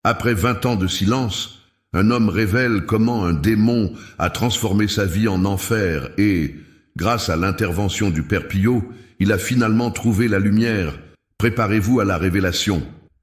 Après 20 ans de silence, un homme révèle comment un démon a transformé sa vie en enfer et, grâce à l'intervention du Père Pio, il a finalement trouvé la lumière. Préparez-vous à la révélation.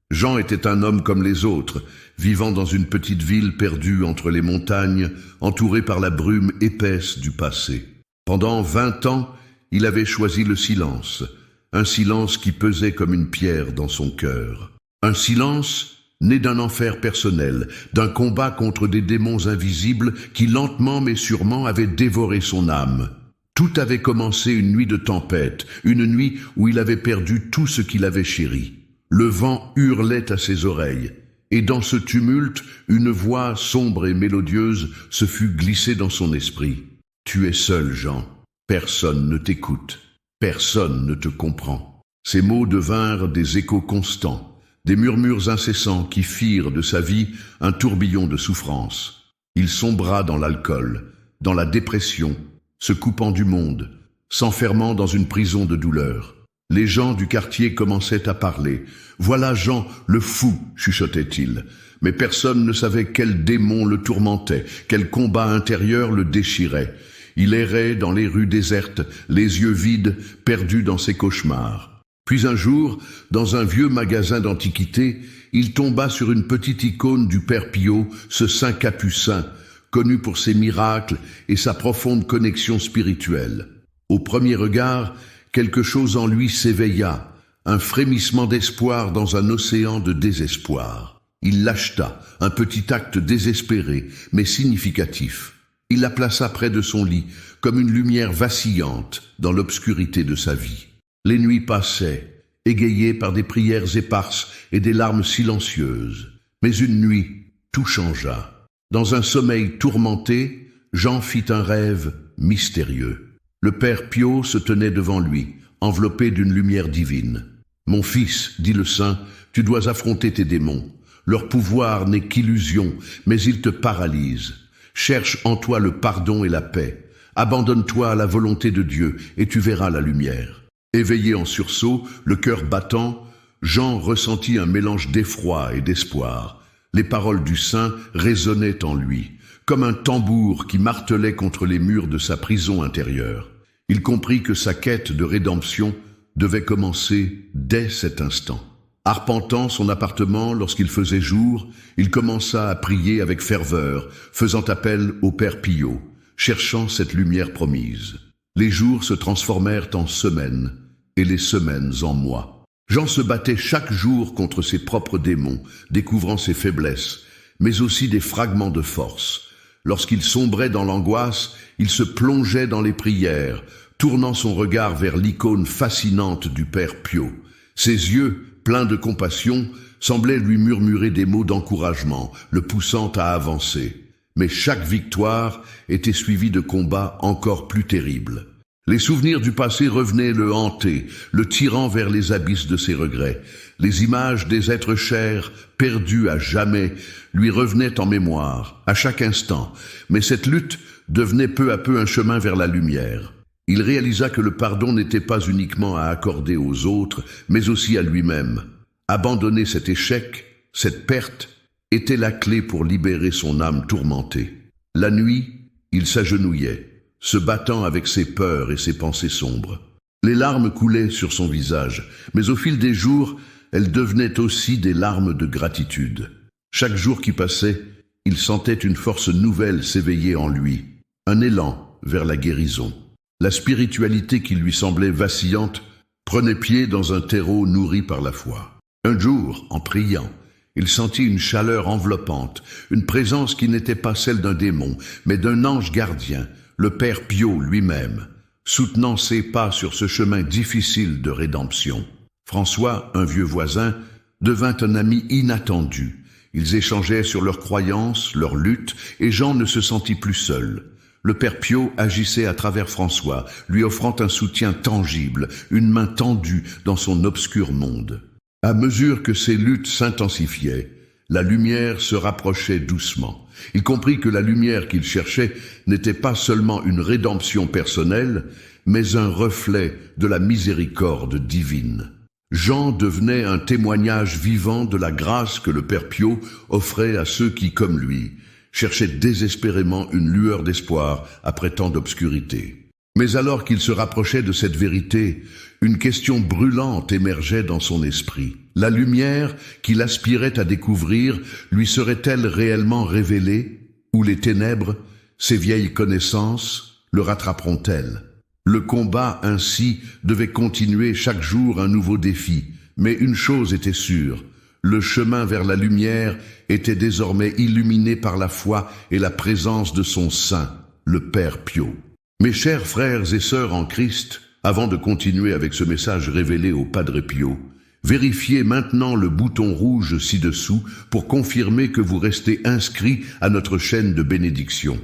Jean était un homme comme les autres, vivant dans une petite ville perdue entre les montagnes, entouré par la brume épaisse du passé. Pendant 20 ans, il avait choisi le silence, un silence qui pesait comme une pierre dans son cœur. Un silence né d'un enfer personnel, d'un combat contre des démons invisibles qui lentement mais sûrement avaient dévoré son âme. Tout avait commencé une nuit de tempête, une nuit où il avait perdu tout ce qu'il avait chéri. Le vent hurlait à ses oreilles, et dans ce tumulte, une voix sombre et mélodieuse se fut glissée dans son esprit. « Tu es seul, Jean. Personne ne t'écoute. Personne ne te comprend. » Ces mots devinrent des échos constants, des murmures incessants qui firent de sa vie un tourbillon de souffrance. Il sombra dans l'alcool, dans la dépression, se coupant du monde, s'enfermant dans une prison de douleur. Les gens du quartier commençaient à parler. « Voilà Jean, le fou !» chuchotait-il. Mais personne ne savait quel démon le tourmentait, quel combat intérieur le déchirait. Il errait dans les rues désertes, les yeux vides, perdu dans ses cauchemars. Puis un jour, dans un vieux magasin d'antiquités, il tomba sur une petite icône du Père Pio, ce saint capucin, connu pour ses miracles et sa profonde connexion spirituelle. Au premier regard, quelque chose en lui s'éveilla, un frémissement d'espoir dans un océan de désespoir. Il l'acheta, un petit acte désespéré, mais significatif. Il la plaça près de son lit, comme une lumière vacillante dans l'obscurité de sa vie. Les nuits passaient, égayées par des prières éparses et des larmes silencieuses. Mais une nuit, tout changea. Dans un sommeil tourmenté, Jean fit un rêve mystérieux. Le Père Pio se tenait devant lui, enveloppé d'une lumière divine. « Mon fils, dit le saint, tu dois affronter tes démons. Leur pouvoir n'est qu'illusion, mais ils te paralysent. Cherche en toi le pardon et la paix. Abandonne-toi à la volonté de Dieu et tu verras la lumière. » Éveillé en sursaut, le cœur battant, Jean ressentit un mélange d'effroi et d'espoir. Les paroles du saint résonnaient en lui, comme un tambour qui martelait contre les murs de sa prison intérieure. Il comprit que sa quête de rédemption devait commencer dès cet instant. Arpentant son appartement lorsqu'il faisait jour, il commença à prier avec ferveur, faisant appel au Père Pio, cherchant cette lumière promise. Les jours se transformèrent en semaines, et les semaines en mois. Jean se battait chaque jour contre ses propres démons, découvrant ses faiblesses, mais aussi des fragments de force. Lorsqu'il sombrait dans l'angoisse, il se plongeait dans les prières, tournant son regard vers l'icône fascinante du Père Pio. Ses yeux, pleins de compassion, semblaient lui murmurer des mots d'encouragement, le poussant à avancer. Mais chaque victoire était suivie de combats encore plus terribles. Les souvenirs du passé revenaient le hanter, le tirant vers les abysses de ses regrets. Les images des êtres chers, perdus à jamais, lui revenaient en mémoire, à chaque instant. Mais cette lutte devenait peu à peu un chemin vers la lumière. Il réalisa que le pardon n'était pas uniquement à accorder aux autres, mais aussi à lui-même. Abandonner cet échec, cette perte, était la clé pour libérer son âme tourmentée. La nuit, il s'agenouillait, se battant avec ses peurs et ses pensées sombres. Les larmes coulaient sur son visage, mais au fil des jours, elles devenaient aussi des larmes de gratitude. Chaque jour qui passait, il sentait une force nouvelle s'éveiller en lui, un élan vers la guérison. La spiritualité qui lui semblait vacillante prenait pied dans un terreau nourri par la foi. Un jour, en priant, il sentit une chaleur enveloppante, une présence qui n'était pas celle d'un démon, mais d'un ange gardien, le Père Pio lui-même, soutenant ses pas sur ce chemin difficile de rédemption. François, un vieux voisin, devint un ami inattendu. Ils échangeaient sur leurs croyances, leurs luttes, et Jean ne se sentit plus seul. Le Père Pio agissait à travers François, lui offrant un soutien tangible, une main tendue dans son obscur monde. À mesure que ces luttes s'intensifiaient, la lumière se rapprochait doucement. Il comprit que la lumière qu'il cherchait n'était pas seulement une rédemption personnelle, mais un reflet de la miséricorde divine. Jean devenait un témoignage vivant de la grâce que le Père Piot offrait à ceux qui, comme lui, cherchaient désespérément une lueur d'espoir après tant d'obscurité. Mais alors qu'il se rapprochait de cette vérité, une question brûlante émergeait dans son esprit. La lumière qu'il aspirait à découvrir lui serait-elle réellement révélée, ou les ténèbres, ses vieilles connaissances, le rattraperont-elles? Le combat ainsi devait continuer chaque jour un nouveau défi, mais une chose était sûre, le chemin vers la lumière était désormais illuminé par la foi et la présence de son saint, le Père Piot. Mes chers frères et sœurs en Christ, avant de continuer avec ce message révélé au Padre Pio, vérifiez maintenant le bouton rouge ci-dessous pour confirmer que vous restez inscrit à notre chaîne de bénédiction.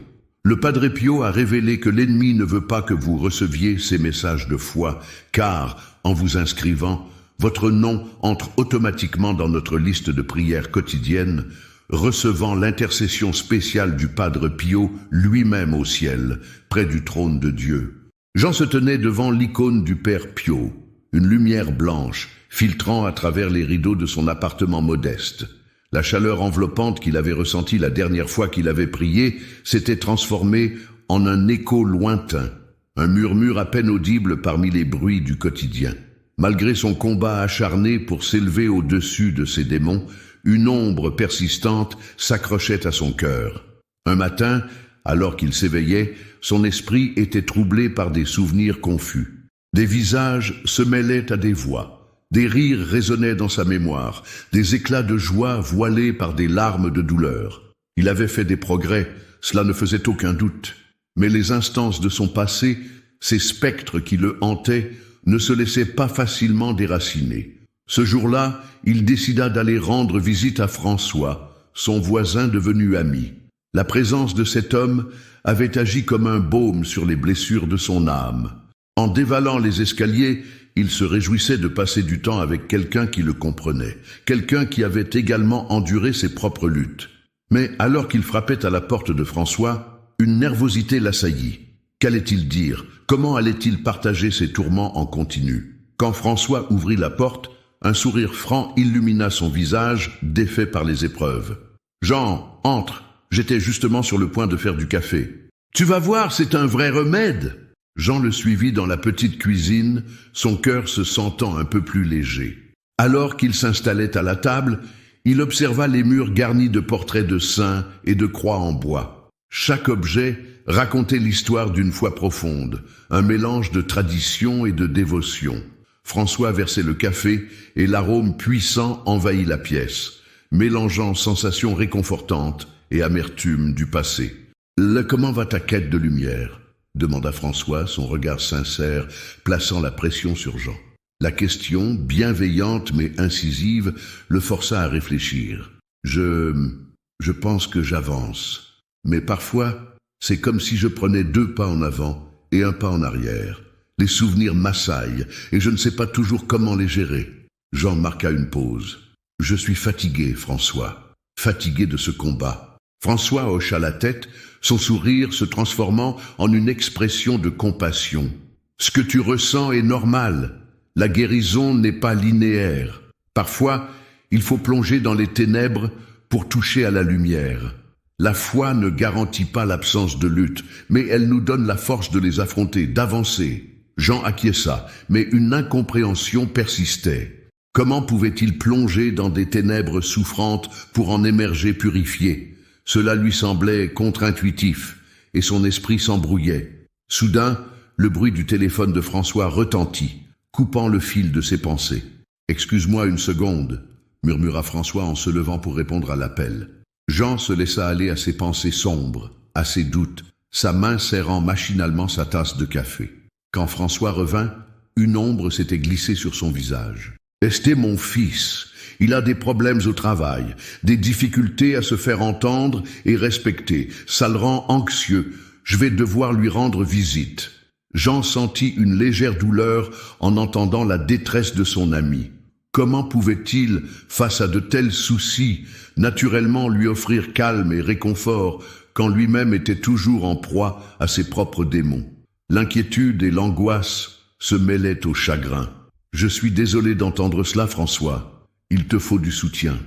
Le Padre Pio a révélé que l'ennemi ne veut pas que vous receviez ces messages de foi, car, en vous inscrivant, votre nom entre automatiquement dans notre liste de prières quotidiennes, recevant l'intercession spéciale du Padre Pio lui-même au ciel, près du trône de Dieu. Jean se tenait devant l'icône du Père Pio, une lumière blanche, filtrant à travers les rideaux de son appartement modeste. La chaleur enveloppante qu'il avait ressentie la dernière fois qu'il avait prié s'était transformée en un écho lointain, un murmure à peine audible parmi les bruits du quotidien. Malgré son combat acharné pour s'élever au-dessus de ses démons, une ombre persistante s'accrochait à son cœur. Un matin, alors qu'il s'éveillait, son esprit était troublé par des souvenirs confus. Des visages se mêlaient à des voix. Des rires résonnaient dans sa mémoire, des éclats de joie voilés par des larmes de douleur. Il avait fait des progrès, cela ne faisait aucun doute. Mais les instances de son passé, ces spectres qui le hantaient, ne se laissaient pas facilement déraciner. Ce jour-là, il décida d'aller rendre visite à François, son voisin devenu ami. La présence de cet homme avait agi comme un baume sur les blessures de son âme. En dévalant les escaliers, il se réjouissait de passer du temps avec quelqu'un qui le comprenait, quelqu'un qui avait également enduré ses propres luttes. Mais alors qu'il frappait à la porte de François, une nervosité l'assaillit. Qu'allait-il dire? Comment allait-il partager ses tourments en continu? Quand François ouvrit la porte, un sourire franc illumina son visage, défait par les épreuves. « Jean, entre, j'étais justement sur le point de faire du café. »« Tu vas voir, c'est un vrai remède !» Jean le suivit dans la petite cuisine, son cœur se sentant un peu plus léger. Alors qu'il s'installait à la table, il observa les murs garnis de portraits de saints et de croix en bois. Chaque objet racontait l'histoire d'une foi profonde, un mélange de tradition et de dévotion. François versait le café et l'arôme puissant envahit la pièce, mélangeant sensations réconfortantes et amertume du passé. « Comment va ta quête de lumière ?» demanda François, son regard sincère, plaçant la pression sur Jean. La question, bienveillante mais incisive, le força à réfléchir. Je pense que j'avance. Mais parfois, c'est comme si je prenais 2 pas en avant et 1 pas en arrière. Les souvenirs m'assaillent et je ne sais pas toujours comment les gérer. Jean marqua une pause. Je suis fatigué, François. Fatigué de ce combat. François hocha la tête, son sourire se transformant en une expression de compassion. Ce que tu ressens est normal. La guérison n'est pas linéaire. Parfois, il faut plonger dans les ténèbres pour toucher à la lumière. La foi ne garantit pas l'absence de lutte, mais elle nous donne la force de les affronter, d'avancer. Jean acquiesça, mais une incompréhension persistait. Comment pouvait-il plonger dans des ténèbres souffrantes pour en émerger purifié ? Cela lui semblait contre-intuitif, et son esprit s'embrouillait. Soudain, le bruit du téléphone de François retentit, coupant le fil de ses pensées. « Excuse-moi une seconde » murmura François en se levant pour répondre à l'appel. Jean se laissa aller à ses pensées sombres, à ses doutes, sa main serrant machinalement sa tasse de café. Quand François revint, une ombre s'était glissée sur son visage. « C'était mon fils. Il a des problèmes au travail, des difficultés à se faire entendre et respecter. Ça le rend anxieux. Je vais devoir lui rendre visite. » Jean sentit une légère douleur en entendant la détresse de son ami. Comment pouvait-il, face à de tels soucis, naturellement lui offrir calme et réconfort quand lui-même était toujours en proie à ses propres démons? L'inquiétude et l'angoisse se mêlaient au chagrin. « Je suis désolé d'entendre cela, François. Il te faut du soutien.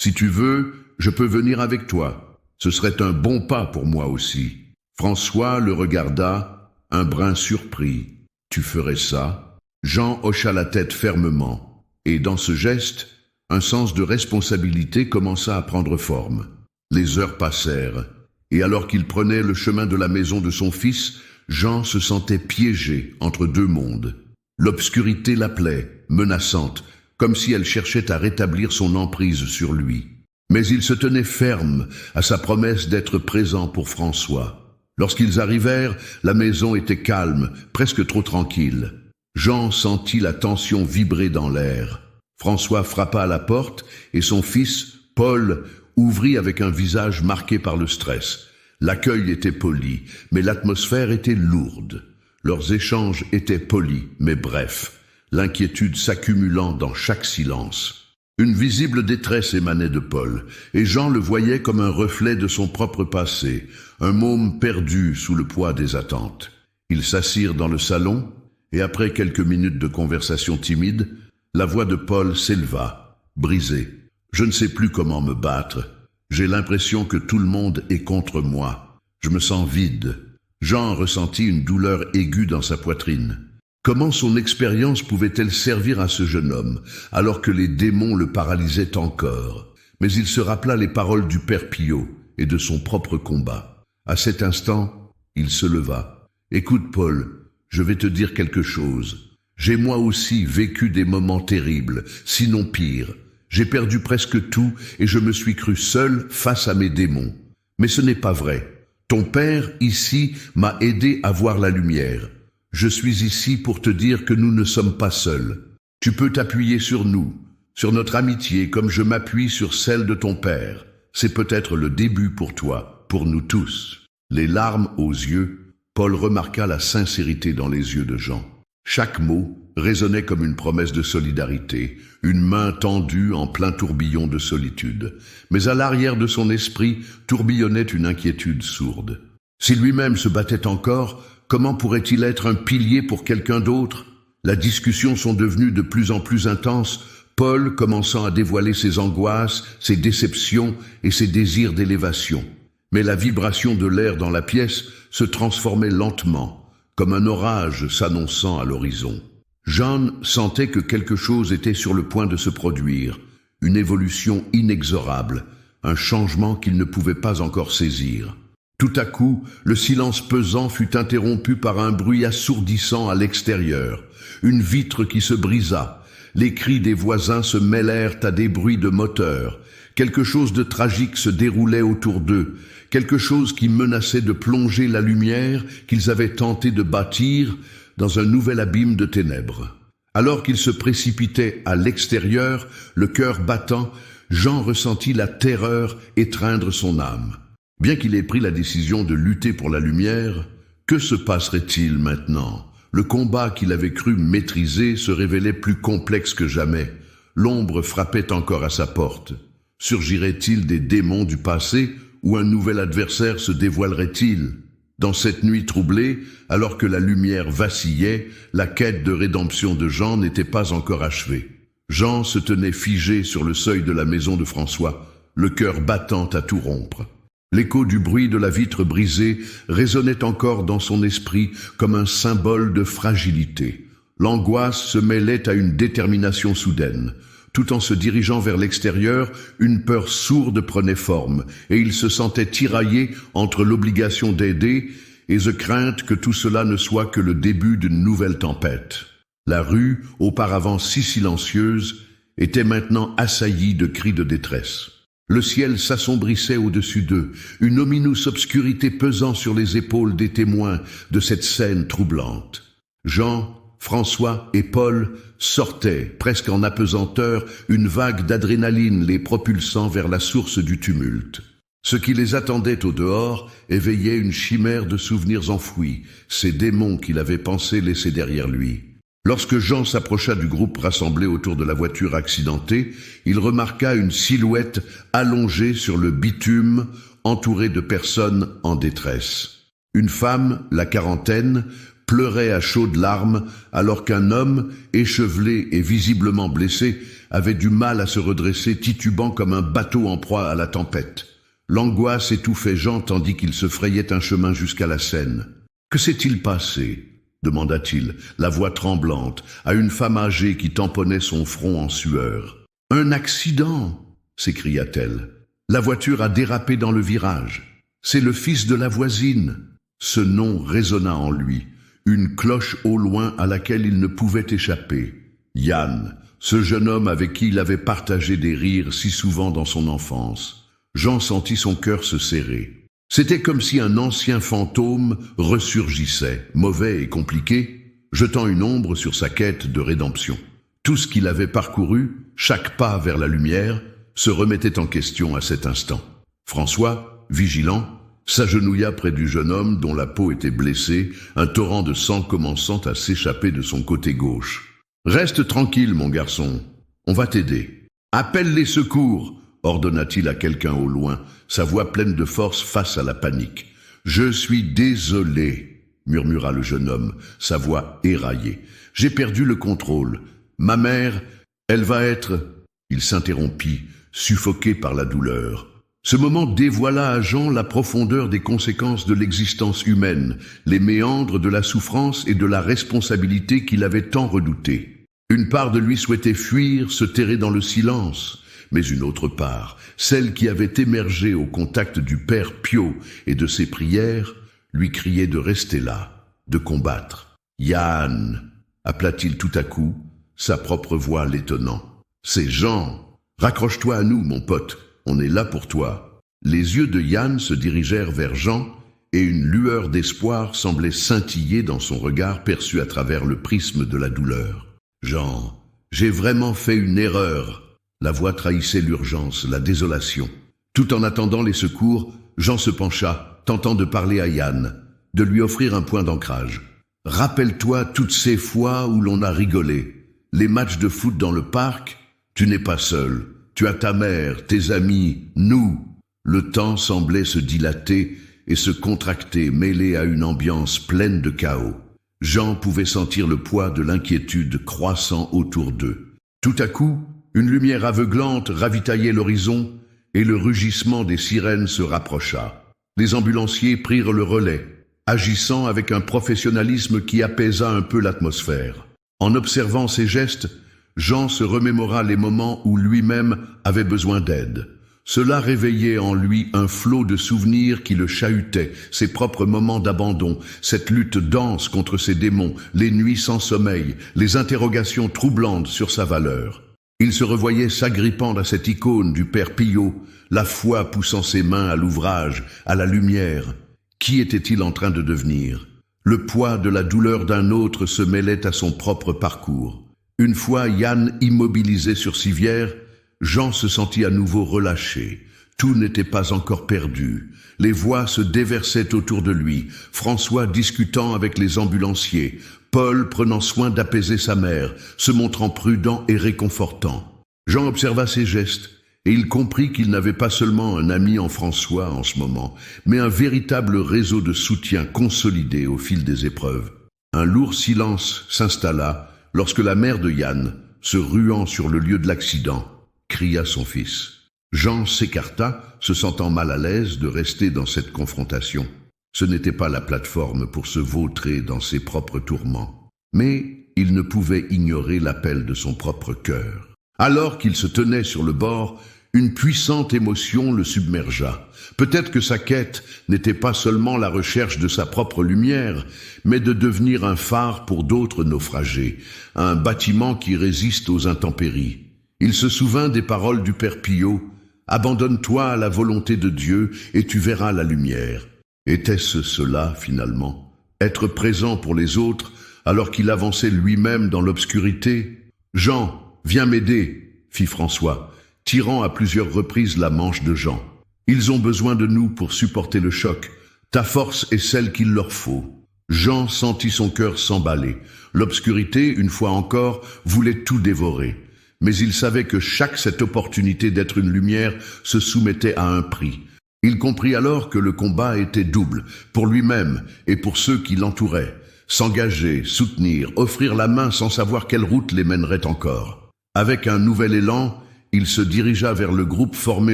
Si tu veux, je peux venir avec toi. Ce serait un bon pas pour moi aussi. François le regarda, un brin surpris. Tu ferais ça? Jean hocha la tête fermement, et dans ce geste, un sens de responsabilité commença à prendre forme. Les heures passèrent, et alors qu'il prenait le chemin de la maison de son fils, Jean se sentait piégé entre deux mondes. L'obscurité l'appelait, menaçante, comme si elle cherchait à rétablir son emprise sur lui. Mais il se tenait ferme à sa promesse d'être présent pour François. Lorsqu'ils arrivèrent, la maison était calme, presque trop tranquille. Jean sentit la tension vibrer dans l'air. François frappa à la porte et son fils, Paul, ouvrit avec un visage marqué par le stress. L'accueil était poli, mais l'atmosphère était lourde. Leurs échanges étaient polis, mais brefs, l'inquiétude s'accumulant dans chaque silence. Une visible détresse émanait de Paul, et Jean le voyait comme un reflet de son propre passé, un môme perdu sous le poids des attentes. Ils s'assirent dans le salon, et après quelques minutes de conversation timide, la voix de Paul s'éleva, brisée. « Je ne sais plus comment me battre. J'ai l'impression que tout le monde est contre moi. Je me sens vide. » Jean ressentit une douleur aiguë dans sa poitrine. Comment son expérience pouvait-elle servir à ce jeune homme, alors que les démons le paralysaient encore? Mais il se rappela les paroles du père Pillot et de son propre combat. À cet instant, il se leva. « Écoute, Paul, je vais te dire quelque chose. J'ai moi aussi vécu des moments terribles, sinon pires. J'ai perdu presque tout et je me suis cru seul face à mes démons. Mais ce n'est pas vrai. Ton père, ici, m'a aidé à voir la lumière. Je suis ici pour te dire que nous ne sommes pas seuls. Tu peux t'appuyer sur nous, sur notre amitié comme je m'appuie sur celle de ton père. C'est peut-être le début pour toi, pour nous tous. » Les larmes aux yeux, Paul remarqua la sincérité dans les yeux de Jean. Chaque mot résonnait comme une promesse de solidarité, une main tendue en plein tourbillon de solitude. Mais à l'arrière de son esprit tourbillonnait une inquiétude sourde. Si lui-même se battait encore, comment pourrait-il être un pilier pour quelqu'un d'autre? Les discussions sont devenues de plus en plus intenses, Paul commençant à dévoiler ses angoisses, ses déceptions et ses désirs d'élévation. Mais la vibration de l'air dans la pièce se transformait lentement, comme un orage s'annonçant à l'horizon. Jean sentait que quelque chose était sur le point de se produire, une évolution inexorable, un changement qu'il ne pouvait pas encore saisir. Tout à coup, le silence pesant fut interrompu par un bruit assourdissant à l'extérieur, une vitre qui se brisa. Les cris des voisins se mêlèrent à des bruits de moteurs. Quelque chose de tragique se déroulait autour d'eux, quelque chose qui menaçait de plonger la lumière qu'ils avaient tenté de bâtir dans un nouvel abîme de ténèbres. Alors qu'ils se précipitaient à l'extérieur, le cœur battant, Jean ressentit la terreur étreindre son âme. Bien qu'il ait pris la décision de lutter pour la lumière, que se passerait-il maintenant? Le combat qu'il avait cru maîtriser se révélait plus complexe que jamais. L'ombre frappait encore à sa porte. Surgirait-il des démons du passé ou un nouvel adversaire se dévoilerait-il? Dans cette nuit troublée, alors que la lumière vacillait, la quête de rédemption de Jean n'était pas encore achevée. Jean se tenait figé sur le seuil de la maison de François, le cœur battant à tout rompre. L'écho du bruit de la vitre brisée résonnait encore dans son esprit comme un symbole de fragilité. L'angoisse se mêlait à une détermination soudaine. Tout en se dirigeant vers l'extérieur, une peur sourde prenait forme, et il se sentait tiraillé entre l'obligation d'aider et la crainte que tout cela ne soit que le début d'une nouvelle tempête. La rue, auparavant si silencieuse, était maintenant assaillie de cris de détresse. Le ciel s'assombrissait au-dessus d'eux, une omineuse obscurité pesant sur les épaules des témoins de cette scène troublante. Jean, François et Paul sortaient, presque en apesanteur, une vague d'adrénaline les propulsant vers la source du tumulte. Ce qui les attendait au dehors éveillait une chimère de souvenirs enfouis, ces démons qu'il avait pensé laisser derrière lui. Lorsque Jean s'approcha du groupe rassemblé autour de la voiture accidentée, il remarqua une silhouette allongée sur le bitume, entourée de personnes en détresse. Une femme, la quarantaine, pleurait à chaudes larmes, alors qu'un homme, échevelé et visiblement blessé, avait du mal à se redresser, titubant comme un bateau en proie à la tempête. L'angoisse étouffait Jean tandis qu'il se frayait un chemin jusqu'à la Seine. « Que s'est-il passé ?» demanda-t-il, la voix tremblante, à une femme âgée qui tamponnait son front en sueur. « Un accident !» s'écria-t-elle. « La voiture a dérapé dans le virage. C'est le fils de la voisine. » Ce nom résonna en lui, une cloche au loin à laquelle il ne pouvait échapper. Yann, ce jeune homme avec qui il avait partagé des rires si souvent dans son enfance. Jean sentit son cœur se serrer. C'était comme si un ancien fantôme ressurgissait, mauvais et compliqué, jetant une ombre sur sa quête de rédemption. Tout ce qu'il avait parcouru, chaque pas vers la lumière, se remettait en question à cet instant. François, vigilant, s'agenouilla près du jeune homme dont la peau était blessée, un torrent de sang commençant à s'échapper de son côté gauche. « Reste tranquille, mon garçon, on va t'aider. Appelle les secours !» ordonna-t-il à quelqu'un au loin, sa voix pleine de force face à la panique. « Je suis désolé, » murmura le jeune homme, sa voix éraillée. « J'ai perdu le contrôle. Ma mère, elle va être... » Il s'interrompit, suffoqué par la douleur. Ce moment dévoila à Jean la profondeur des conséquences de l'existence humaine, les méandres de la souffrance et de la responsabilité qu'il avait tant redouté. Une part de lui souhaitait fuir, se terrer dans le silence, mais une autre part, celle qui avait émergé au contact du Père Pio et de ses prières, lui criait de rester là, de combattre. « Yann !» appela-t-il tout à coup, sa propre voix l'étonnant. « C'est Jean. Raccroche-toi à nous, mon pote. On est là pour toi. » Les yeux de Yann se dirigèrent vers Jean et une lueur d'espoir semblait scintiller dans son regard perçu à travers le prisme de la douleur. « Jean, j'ai vraiment fait une erreur. » La voix trahissait l'urgence, la désolation. Tout en attendant les secours, Jean se pencha, tentant de parler à Yann, de lui offrir un point d'ancrage. « Rappelle-toi toutes ces fois où l'on a rigolé. Les matchs de foot dans le parc, tu n'es pas seul. Tu as ta mère, tes amis, nous. » Le temps semblait se dilater et se contracter, mêlé à une ambiance pleine de chaos. Jean pouvait sentir le poids de l'inquiétude croissant autour d'eux. Tout à coup, une lumière aveuglante ravitaillait l'horizon et le rugissement des sirènes se rapprocha. Les ambulanciers prirent le relais, agissant avec un professionnalisme qui apaisa un peu l'atmosphère. En observant ces gestes, Jean se remémora les moments où lui-même avait besoin d'aide. Cela réveillait en lui un flot de souvenirs qui le chahutaient, ses propres moments d'abandon, cette lutte dense contre ses démons, les nuits sans sommeil, les interrogations troublantes sur sa valeur. Il se revoyait s'agrippant à cette icône du Père Pio, la foi poussant ses mains à l'ouvrage, à la lumière. Qui était-il en train de devenir? Le poids de la douleur d'un autre se mêlait à son propre parcours. Une fois Yann immobilisé sur civière, Jean se sentit à nouveau relâché. Tout n'était pas encore perdu. Les voix se déversaient autour de lui, François discutant avec les ambulanciers, Paul prenant soin d'apaiser sa mère, se montrant prudent et réconfortant. Jean observa ses gestes, et il comprit qu'il n'avait pas seulement un ami en François en ce moment, mais un véritable réseau de soutien consolidé au fil des épreuves. Un lourd silence s'installa lorsque la mère de Yann, se ruant sur le lieu de l'accident, cria son fils. Jean s'écarta, se sentant mal à l'aise de rester dans cette confrontation. Ce n'était pas la plateforme pour se vautrer dans ses propres tourments. Mais il ne pouvait ignorer l'appel de son propre cœur. Alors qu'il se tenait sur le bord, une puissante émotion le submergea. Peut-être que sa quête n'était pas seulement la recherche de sa propre lumière, mais de devenir un phare pour d'autres naufragés, un bâtiment qui résiste aux intempéries. Il se souvint des paroles du Père Pio, « Abandonne-toi à la volonté de Dieu et tu verras la lumière. » Était-ce cela, finalement? Être présent pour les autres alors qu'il avançait lui-même dans l'obscurité? « Jean, viens m'aider, » fit François, tirant à plusieurs reprises la manche de Jean. « Ils ont besoin de nous pour supporter le choc. Ta force est celle qu'il leur faut. » Jean sentit son cœur s'emballer. L'obscurité, une fois encore, voulait tout dévorer. Mais il savait que cette opportunité d'être une lumière se soumettait à un prix. Il comprit alors que le combat était double, pour lui-même et pour ceux qui l'entouraient. s'engager, soutenir, offrir la main sans savoir quelle route les mènerait encore. Avec un nouvel élan, il se dirigea vers le groupe formé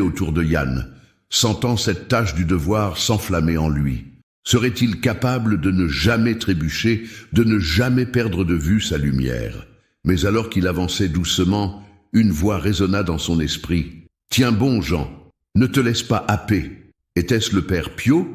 autour de Yann, sentant cette tâche du devoir s'enflammer en lui. Serait-il capable de ne jamais trébucher, de ne jamais perdre de vue sa lumière? Mais alors qu'il avançait doucement, une voix résonna dans son esprit. « Tiens bon, Jean, ne te laisse pas happer. » Était-ce le père Piot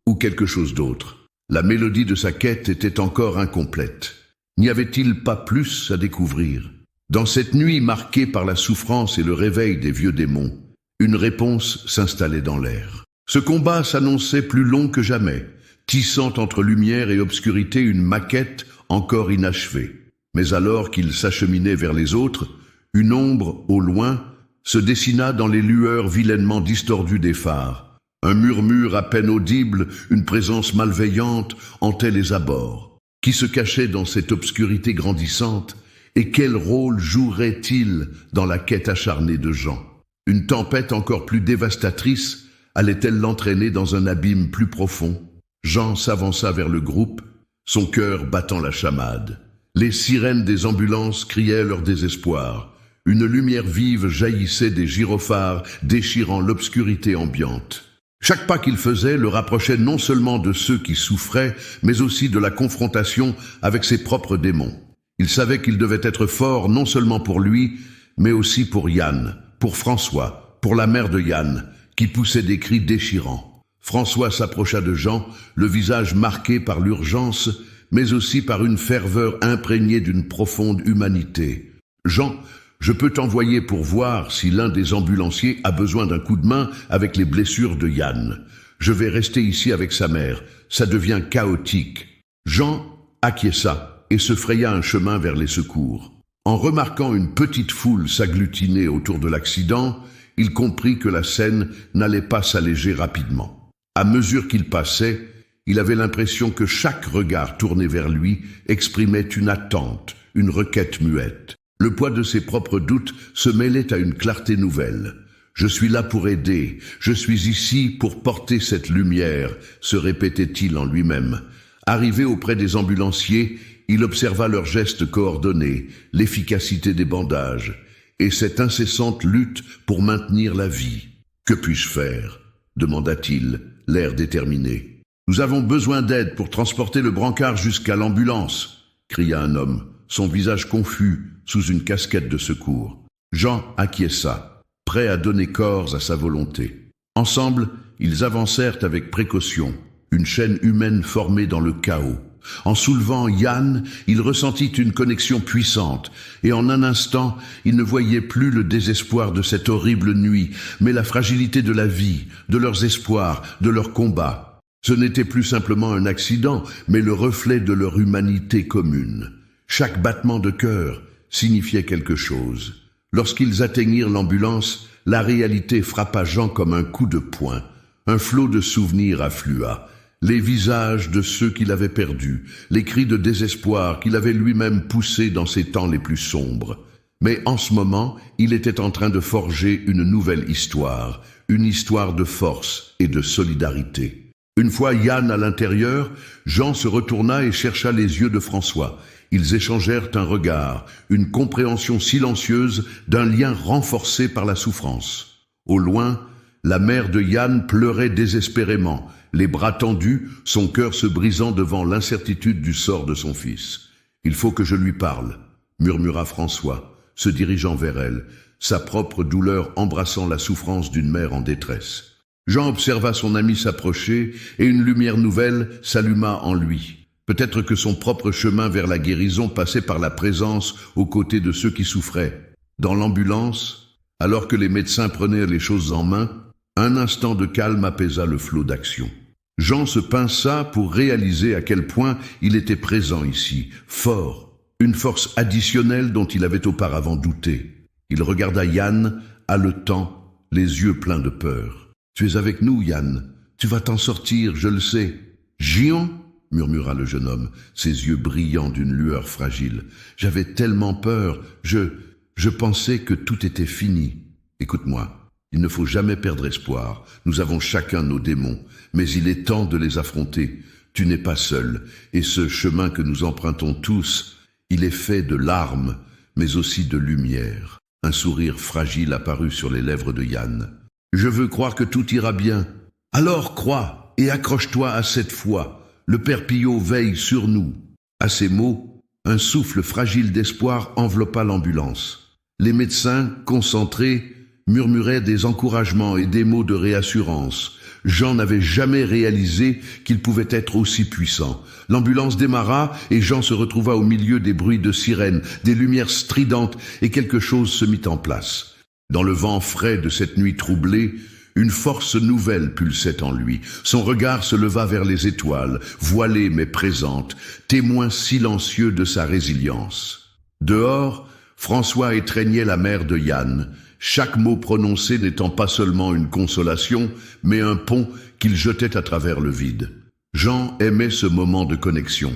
ou quelque chose d'autre? La mélodie de sa quête était encore incomplète. N'y avait-il pas plus à découvrir? Dans cette nuit marquée par la souffrance et le réveil des vieux démons, une réponse s'installait dans l'air. Ce combat s'annonçait plus long que jamais, tissant entre lumière et obscurité une maquette encore inachevée. Mais alors qu'il s'acheminait vers les autres, une ombre, au loin, se dessina dans les lueurs vilainement distordues des phares. Un murmure à peine audible, une présence malveillante hantait les abords. Qui se cachait dans cette obscurité grandissante, et quel rôle jouerait-il dans la quête acharnée de Jean? Une tempête encore plus dévastatrice allait-elle l'entraîner dans un abîme plus profond? Jean s'avança vers le groupe, son cœur battant la chamade. Les sirènes des ambulances criaient leur désespoir. Une lumière vive jaillissait des gyrophares, déchirant l'obscurité ambiante. Chaque pas qu'il faisait le rapprochait non seulement de ceux qui souffraient, mais aussi de la confrontation avec ses propres démons. Il savait qu'il devait être fort non seulement pour lui, mais aussi pour Yann, pour François, pour la mère de Yann, qui poussait des cris déchirants. François s'approcha de Jean, le visage marqué par l'urgence, mais aussi par une ferveur imprégnée d'une profonde humanité. « Jean, je peux t'envoyer pour voir si l'un des ambulanciers a besoin d'un coup de main avec les blessures de Yann. Je vais rester ici avec sa mère, ça devient chaotique. » Jean acquiesça et se fraya un chemin vers les secours. En remarquant une petite foule s'agglutiner autour de l'accident, il comprit que la scène n'allait pas s'alléger rapidement. À mesure qu'il passait, il avait l'impression que chaque regard tourné vers lui exprimait une attente, une requête muette. Le poids de ses propres doutes se mêlait à une clarté nouvelle. « Je suis là pour aider, je suis ici pour porter cette lumière », se répétait-il en lui-même. Arrivé auprès des ambulanciers, il observa leurs gestes coordonnés, l'efficacité des bandages, et cette incessante lutte pour maintenir la vie. « Que puis-je faire ?» demanda-t-il, l'air déterminé. « Nous avons besoin d'aide pour transporter le brancard jusqu'à l'ambulance !» cria un homme, son visage confus sous une casquette de secours. Jean acquiesça, prêt à donner corps à sa volonté. Ensemble, ils avancèrent avec précaution, une chaîne humaine formée dans le chaos. En soulevant Yann, il ressentit une connexion puissante, et en un instant, il ne voyait plus le désespoir de cette horrible nuit, mais la fragilité de la vie, de leurs espoirs, de leurs combats. Ce n'était plus simplement un accident, mais le reflet de leur humanité commune. Chaque battement de cœur signifiait quelque chose. Lorsqu'ils atteignirent l'ambulance, la réalité frappa Jean comme un coup de poing. Un flot de souvenirs afflua. Les visages de ceux qu'il avait perdus, les cris de désespoir qu'il avait lui-même poussés dans ses temps les plus sombres. Mais en ce moment, il était en train de forger une nouvelle histoire, une histoire de force et de solidarité. Une fois Yann à l'intérieur, Jean se retourna et chercha les yeux de François. Ils échangèrent un regard, une compréhension silencieuse d'un lien renforcé par la souffrance. Au loin, la mère de Yann pleurait désespérément, les bras tendus, son cœur se brisant devant l'incertitude du sort de son fils. « Il faut que je lui parle », murmura François, se dirigeant vers elle, sa propre douleur embrassant la souffrance d'une mère en détresse. Jean observa son ami s'approcher et une lumière nouvelle s'alluma en lui. Peut-être que son propre chemin vers la guérison passait par la présence aux côtés de ceux qui souffraient. Dans l'ambulance, alors que les médecins prenaient les choses en main, un instant de calme apaisa le flot d'action. Jean se pinça pour réaliser à quel point il était présent ici, fort, une force additionnelle dont il avait auparavant douté. Il regarda Yann, haletant, les yeux pleins de peur. « Tu es avec nous, Yann. Tu vas t'en sortir, je le sais. »« Gion ?» murmura le jeune homme, ses yeux brillants d'une lueur fragile. « J'avais tellement peur, je pensais que tout était fini. Écoute-moi. Il ne faut jamais perdre espoir. Nous avons chacun nos démons, mais il est temps de les affronter. tu n'es pas seul, et ce chemin que nous empruntons tous, il est fait de larmes, mais aussi de lumière. Un sourire fragile apparut sur les lèvres de Yann. Je veux croire que tout ira bien. Alors crois, et accroche-toi à cette foi. Le Père Pillot veille sur nous. À ces mots, un souffle fragile d'espoir enveloppa l'ambulance. Les médecins, concentrés, murmuraient des encouragements et des mots de réassurance. Jean n'avait jamais réalisé qu'il pouvait être aussi puissant. L'ambulance démarra et Jean se retrouva au milieu des bruits de sirènes, des lumières stridentes et quelque chose se mit en place. Dans le vent frais de cette nuit troublée, une force nouvelle pulsait en lui. Son regard se leva vers les étoiles, voilées mais présentes, témoin silencieux de sa résilience. Dehors, François étreignait la mère de Yann, chaque mot prononcé n'étant pas seulement une consolation, mais un pont qu'il jetait à travers le vide. Jean aimait ce moment de connexion.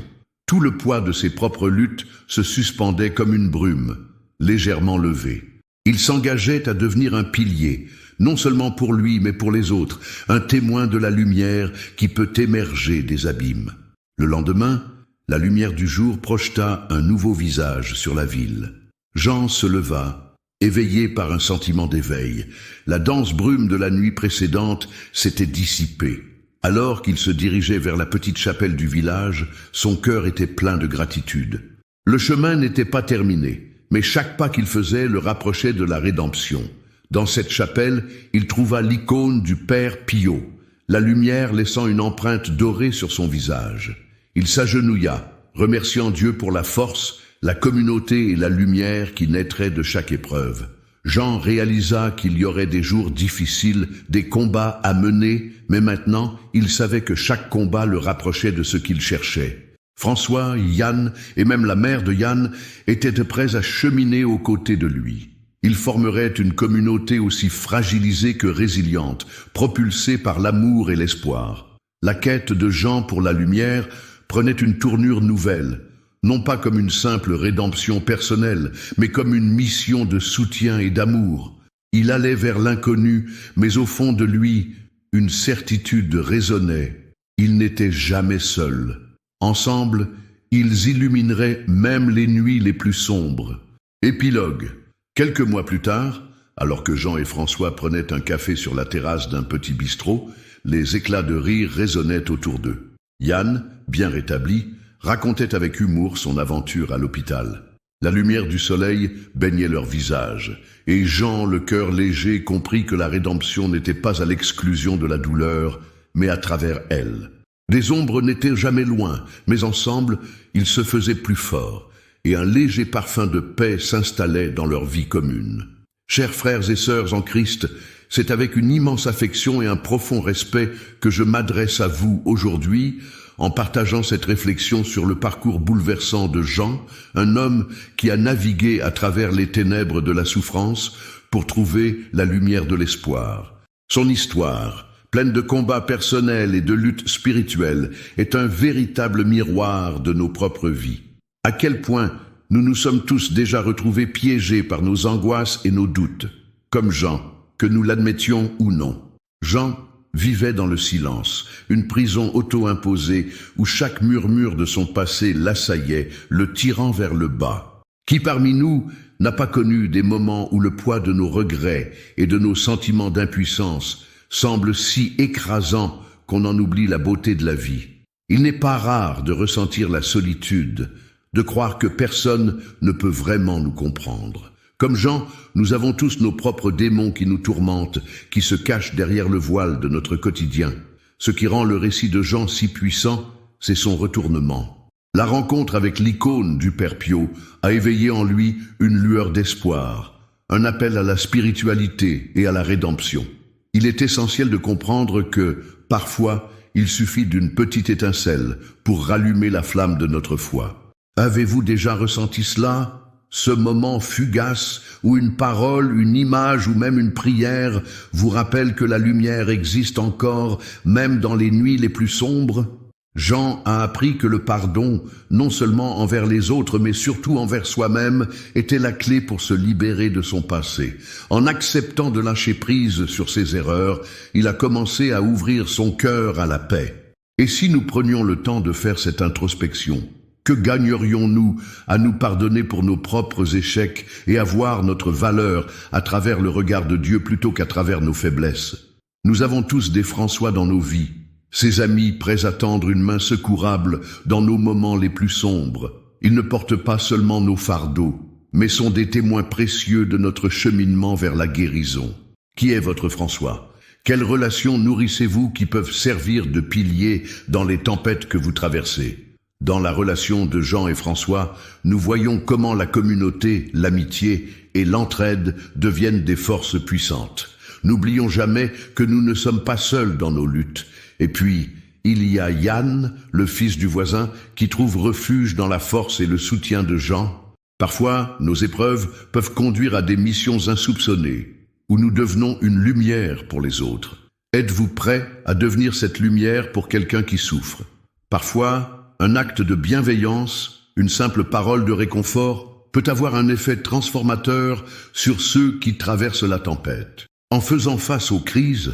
Tout le poids de ses propres luttes se suspendait comme une brume, légèrement levée. Il s'engageait à devenir un pilier, non seulement pour lui, mais pour les autres, un témoin de la lumière qui peut émerger des abîmes. Le lendemain, la lumière du jour projeta un nouveau visage sur la ville. Jean se leva, éveillé par un sentiment d'éveil. La dense brume de la nuit précédente s'était dissipée. Alors qu'il se dirigeait vers la petite chapelle du village, son cœur était plein de gratitude. Le chemin n'était pas terminé, mais chaque pas qu'il faisait le rapprochait de la rédemption. Dans cette chapelle, il trouva l'icône du Père Pillot, la lumière laissant une empreinte dorée sur son visage. Il s'agenouilla, remerciant Dieu pour la force, la communauté et la lumière qui naîtraient de chaque épreuve. Jean réalisa qu'il y aurait des jours difficiles, des combats à mener, mais maintenant, il savait que chaque combat le rapprochait de ce qu'il cherchait. François, Yann et même la mère de Yann étaient prêts à cheminer aux côtés de lui. Ils formeraient une communauté aussi fragilisée que résiliente, propulsée par l'amour et l'espoir. La quête de Jean pour la lumière prenait une tournure nouvelle, non pas comme une simple rédemption personnelle, mais comme une mission de soutien et d'amour. Il allait vers l'inconnu, mais au fond de lui, une certitude résonnait. Il n'était jamais seul. Ensemble, ils illumineraient même les nuits les plus sombres. Épilogue. Quelques mois plus tard, alors que Jean et François prenaient un café sur la terrasse d'un petit bistrot, les éclats de rire résonnaient autour d'eux. Yann, bien rétabli, racontait avec humour son aventure à l'hôpital. La lumière du soleil baignait leur visage, et Jean, le cœur léger, comprit que la rédemption n'était pas à l'exclusion de la douleur, mais à travers elle. Les ombres n'étaient jamais loin, mais ensemble, ils se faisaient plus forts, et un léger parfum de paix s'installait dans leur vie commune. Chers frères et sœurs en Christ, c'est avec une immense affection et un profond respect que je m'adresse à vous aujourd'hui, en partageant cette réflexion sur le parcours bouleversant de Jean, un homme qui a navigué à travers les ténèbres de la souffrance pour trouver la lumière de l'espoir. Son histoire, pleine de combats personnels et de luttes spirituelles, est un véritable miroir de nos propres vies. À quel point nous nous sommes tous déjà retrouvés piégés par nos angoisses et nos doutes, comme Jean, que nous l'admettions ou non. Jean vivait dans le silence, une prison auto-imposée où chaque murmure de son passé l'assaillait, le tirant vers le bas. Qui parmi nous n'a pas connu des moments où le poids de nos regrets et de nos sentiments d'impuissance semble si écrasant qu'on en oublie la beauté de la vie? Il n'est pas rare de ressentir la solitude, de croire que personne ne peut vraiment nous comprendre. Comme Jean, nous avons tous nos propres démons qui nous tourmentent, qui se cachent derrière le voile de notre quotidien. Ce qui rend le récit de Jean si puissant, c'est son retournement. La rencontre avec l'icône du Père Pillot a éveillé en lui une lueur d'espoir, un appel à la spiritualité et à la rédemption. Il est essentiel de comprendre que, parfois, il suffit d'une petite étincelle pour rallumer la flamme de notre foi. Avez-vous déjà ressenti cela ? Ce moment fugace où une parole, une image ou même une prière vous rappelle que la lumière existe encore, même dans les nuits les plus sombres? Jean a appris que le pardon, non seulement envers les autres, mais surtout envers soi-même, était la clé pour se libérer de son passé. En acceptant de lâcher prise sur ses erreurs, il a commencé à ouvrir son cœur à la paix. Et si nous prenions le temps de faire cette introspection, que gagnerions-nous à nous pardonner pour nos propres échecs et à voir notre valeur à travers le regard de Dieu plutôt qu'à travers nos faiblesses? Nous avons tous des François dans nos vies, ces amis prêts à tendre une main secourable dans nos moments les plus sombres. Ils ne portent pas seulement nos fardeaux, mais sont des témoins précieux de notre cheminement vers la guérison. Qui est votre François? Quelles relations nourrissez-vous qui peuvent servir de piliers dans les tempêtes que vous traversez? Dans la relation de Jean et François, nous voyons comment la communauté, l'amitié et l'entraide deviennent des forces puissantes. N'oublions jamais que nous ne sommes pas seuls dans nos luttes. Et puis, il y a Yann, le fils du voisin, qui trouve refuge dans la force et le soutien de Jean. Parfois, nos épreuves peuvent conduire à des missions insoupçonnées, où nous devenons une lumière pour les autres. Êtes-vous prêt à devenir cette lumière pour quelqu'un qui souffre? Parfois, un acte de bienveillance, une simple parole de réconfort, peut avoir un effet transformateur sur ceux qui traversent la tempête. En faisant face aux crises,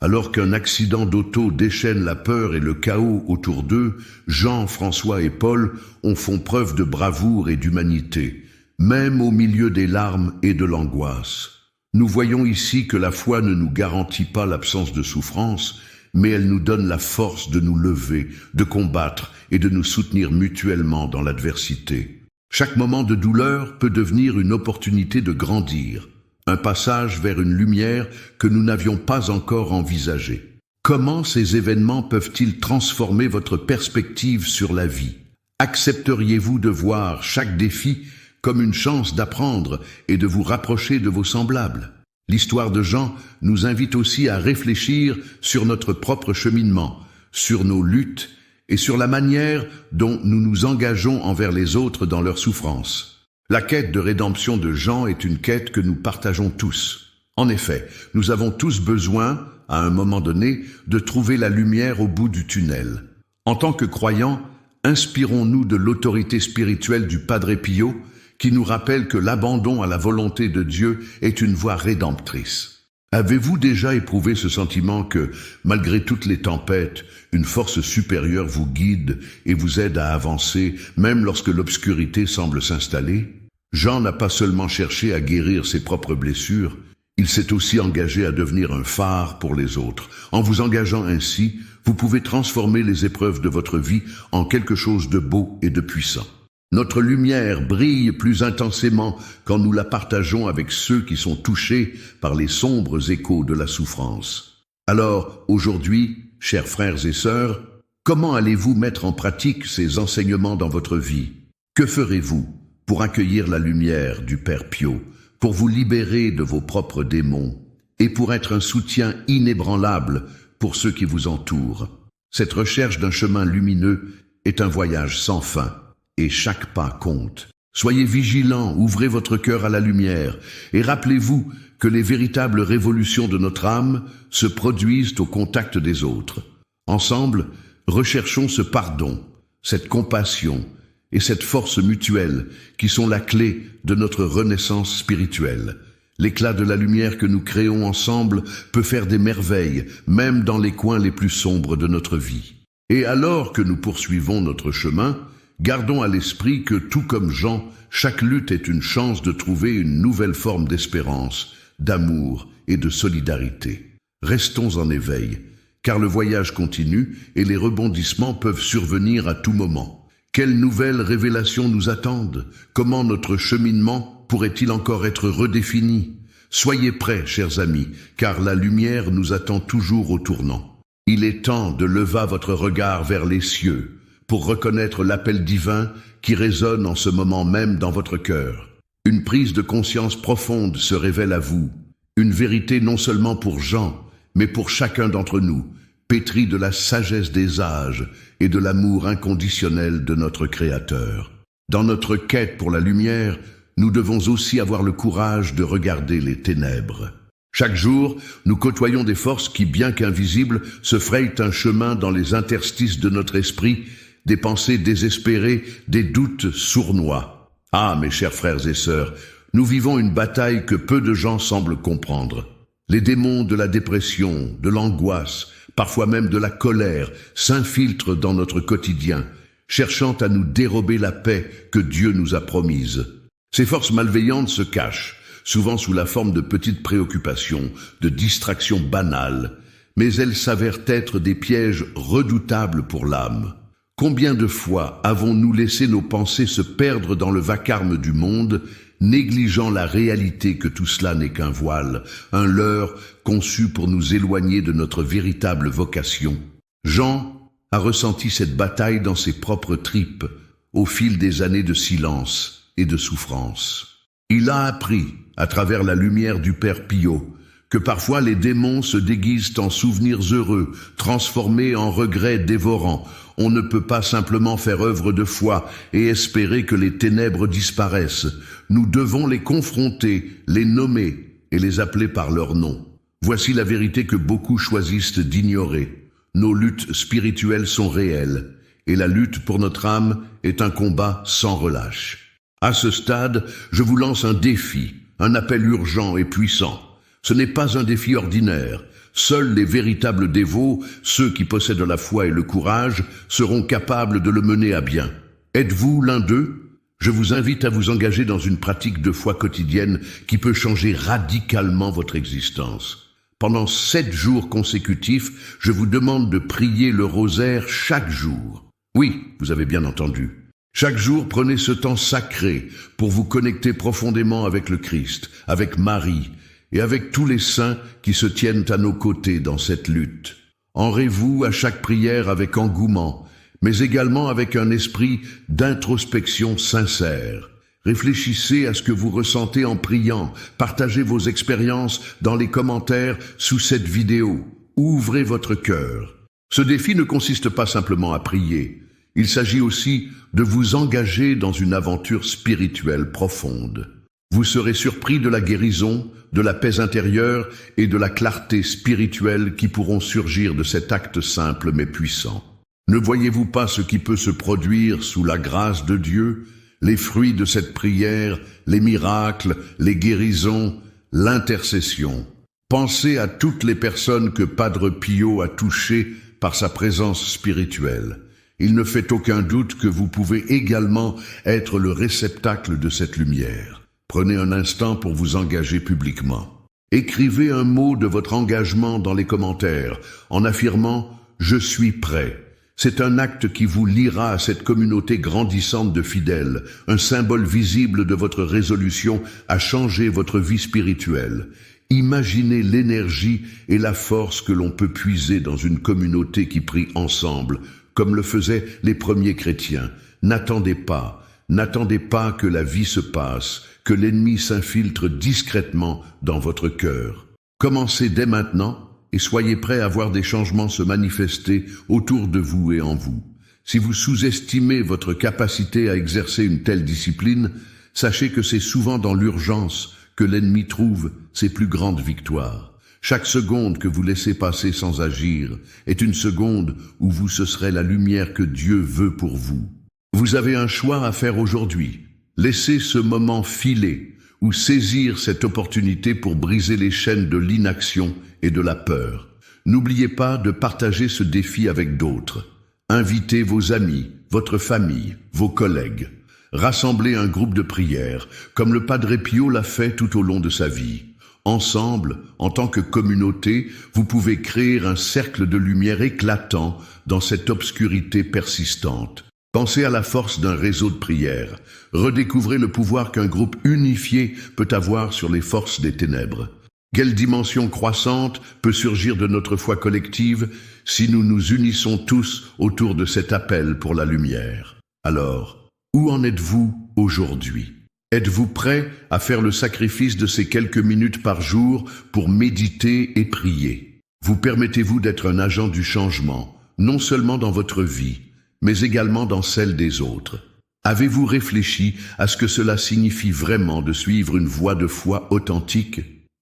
alors qu'un accident d'auto déchaîne la peur et le chaos autour d'eux, Jean, François et Paul font preuve de bravoure et d'humanité, même au milieu des larmes et de l'angoisse. Nous voyons ici que la foi ne nous garantit pas l'absence de souffrance, mais elle nous donne la force de nous lever, de combattre et de nous soutenir mutuellement dans l'adversité. Chaque moment de douleur peut devenir une opportunité de grandir, un passage vers une lumière que nous n'avions pas encore envisagée. Comment ces événements peuvent-ils transformer votre perspective sur la vie? Accepteriez-vous de voir chaque défi comme une chance d'apprendre et de vous rapprocher de vos semblables? L'histoire de Jean nous invite aussi à réfléchir sur notre propre cheminement, sur nos luttes et sur la manière dont nous nous engageons envers les autres dans leur souffrance. La quête de rédemption de Jean est une quête que nous partageons tous. En effet, nous avons tous besoin, à un moment donné, de trouver la lumière au bout du tunnel. En tant que croyants, inspirons-nous de l'autorité spirituelle du Padre Pio, qui nous rappelle que l'abandon à la volonté de Dieu est une voie rédemptrice. Avez-vous déjà éprouvé ce sentiment que, malgré toutes les tempêtes, une force supérieure vous guide et vous aide à avancer, même lorsque l'obscurité semble s'installer? Jean n'a pas seulement cherché à guérir ses propres blessures, il s'est aussi engagé à devenir un phare pour les autres. En vous engageant ainsi, vous pouvez transformer les épreuves de votre vie en quelque chose de beau et de puissant. Notre lumière brille plus intensément quand nous la partageons avec ceux qui sont touchés par les sombres échos de la souffrance. Alors, aujourd'hui, chers frères et sœurs, comment allez-vous mettre en pratique ces enseignements dans votre vie? Que ferez-vous pour accueillir la lumière du Père Pio, pour vous libérer de vos propres démons et pour être un soutien inébranlable pour ceux qui vous entourent? Cette recherche d'un chemin lumineux est un voyage sans fin. Et chaque pas compte. Soyez vigilants, ouvrez votre cœur à la lumière, et rappelez-vous que les véritables révolutions de notre âme se produisent au contact des autres. Ensemble, recherchons ce pardon, cette compassion et cette force mutuelle qui sont la clé de notre renaissance spirituelle. L'éclat de la lumière que nous créons ensemble peut faire des merveilles, même dans les coins les plus sombres de notre vie. Et alors que nous poursuivons notre chemin, gardons à l'esprit que, tout comme Jean, chaque lutte est une chance de trouver une nouvelle forme d'espérance, d'amour et de solidarité. Restons en éveil, car le voyage continue et les rebondissements peuvent survenir à tout moment. Quelles nouvelles révélations nous attendent? Comment notre cheminement pourrait-il encore être redéfini? Soyez prêts, chers amis, car la lumière nous attend toujours au tournant. Il est temps de lever votre regard vers les cieux, pour reconnaître l'appel divin qui résonne en ce moment même dans votre cœur. Une prise de conscience profonde se révèle à vous, une vérité non seulement pour Jean, mais pour chacun d'entre nous, pétrie de la sagesse des âges et de l'amour inconditionnel de notre Créateur. Dans notre quête pour la lumière, nous devons aussi avoir le courage de regarder les ténèbres. Chaque jour, nous côtoyons des forces qui, bien qu'invisibles, se frayent un chemin dans les interstices de notre esprit, des pensées désespérées, des doutes sournois. Ah, mes chers frères et sœurs, nous vivons une bataille que peu de gens semblent comprendre. Les démons de la dépression, de l'angoisse, parfois même de la colère, s'infiltrent dans notre quotidien, cherchant à nous dérober la paix que Dieu nous a promise. Ces forces malveillantes se cachent, souvent sous la forme de petites préoccupations, de distractions banales, mais elles s'avèrent être des pièges redoutables pour l'âme. Combien de fois avons-nous laissé nos pensées se perdre dans le vacarme du monde, négligeant la réalité que tout cela n'est qu'un voile, un leurre conçu pour nous éloigner de notre véritable vocation? Jean a ressenti cette bataille dans ses propres tripes, au fil des années de silence et de souffrance. Il a appris, à travers la lumière du Père Pio, que parfois les démons se déguisent en souvenirs heureux, transformés en regrets dévorants. On ne peut pas simplement faire œuvre de foi et espérer que les ténèbres disparaissent. Nous devons les confronter, les nommer et les appeler par leur nom. Voici la vérité que beaucoup choisissent d'ignorer. Nos luttes spirituelles sont réelles, et la lutte pour notre âme est un combat sans relâche. À ce stade, je vous lance un défi, un appel urgent et puissant. Ce n'est pas un défi ordinaire. Seuls les véritables dévots, ceux qui possèdent la foi et le courage, seront capables de le mener à bien. Êtes-vous l'un d'eux? Je vous invite à vous engager dans une pratique de foi quotidienne qui peut changer radicalement votre existence. Pendant 7 jours consécutifs, je vous demande de prier le rosaire chaque jour. Oui, vous avez bien entendu. Chaque jour, prenez ce temps sacré pour vous connecter profondément avec le Christ, avec Marie et avec tous les saints qui se tiennent à nos côtés dans cette lutte. Enrez-vous à chaque prière avec engouement, mais également avec un esprit d'introspection sincère. Réfléchissez à ce que vous ressentez en priant, partagez vos expériences dans les commentaires sous cette vidéo. Ouvrez votre cœur. Ce défi ne consiste pas simplement à prier. Il s'agit aussi de vous engager dans une aventure spirituelle profonde. Vous serez surpris de la guérison, de la paix intérieure et de la clarté spirituelle qui pourront surgir de cet acte simple mais puissant. Ne voyez-vous pas ce qui peut se produire sous la grâce de Dieu, les fruits de cette prière, les miracles, les guérisons, l'intercession? Pensez à toutes les personnes que Padre Pio a touchées par sa présence spirituelle. Il ne fait aucun doute que vous pouvez également être le réceptacle de cette lumière. Prenez un instant pour vous engager publiquement. Écrivez un mot de votre engagement dans les commentaires en affirmant « Je suis prêt ». C'est un acte qui vous liera à cette communauté grandissante de fidèles, un symbole visible de votre résolution à changer votre vie spirituelle. Imaginez l'énergie et la force que l'on peut puiser dans une communauté qui prie ensemble, comme le faisaient les premiers chrétiens. N'attendez pas que la vie se passe, que l'ennemi s'infiltre discrètement dans votre cœur. Commencez dès maintenant et soyez prêts à voir des changements se manifester autour de vous et en vous. Si vous sous-estimez votre capacité à exercer une telle discipline, sachez que c'est souvent dans l'urgence que l'ennemi trouve ses plus grandes victoires. Chaque seconde que vous laissez passer sans agir est une seconde où vous cesserez la lumière que Dieu veut pour vous. Vous avez un choix à faire aujourd'hui. Laissez ce moment filer ou saisir cette opportunité pour briser les chaînes de l'inaction et de la peur. N'oubliez pas de partager ce défi avec d'autres. Invitez vos amis, votre famille, vos collègues. Rassemblez un groupe de prière, comme le Padre Pio l'a fait tout au long de sa vie. Ensemble, en tant que communauté, vous pouvez créer un cercle de lumière éclatant dans cette obscurité persistante. Pensez à la force d'un réseau de prière. Redécouvrez le pouvoir qu'un groupe unifié peut avoir sur les forces des ténèbres. Quelle dimension croissante peut surgir de notre foi collective si nous nous unissons tous autour de cet appel pour la lumière? Alors, où en êtes-vous aujourd'hui? Êtes-vous prêt à faire le sacrifice de ces quelques minutes par jour pour méditer et prier? Vous permettez-vous d'être un agent du changement, non seulement dans votre vie, mais également dans celle des autres? Avez-vous réfléchi à ce que cela signifie vraiment de suivre une voie de foi authentique?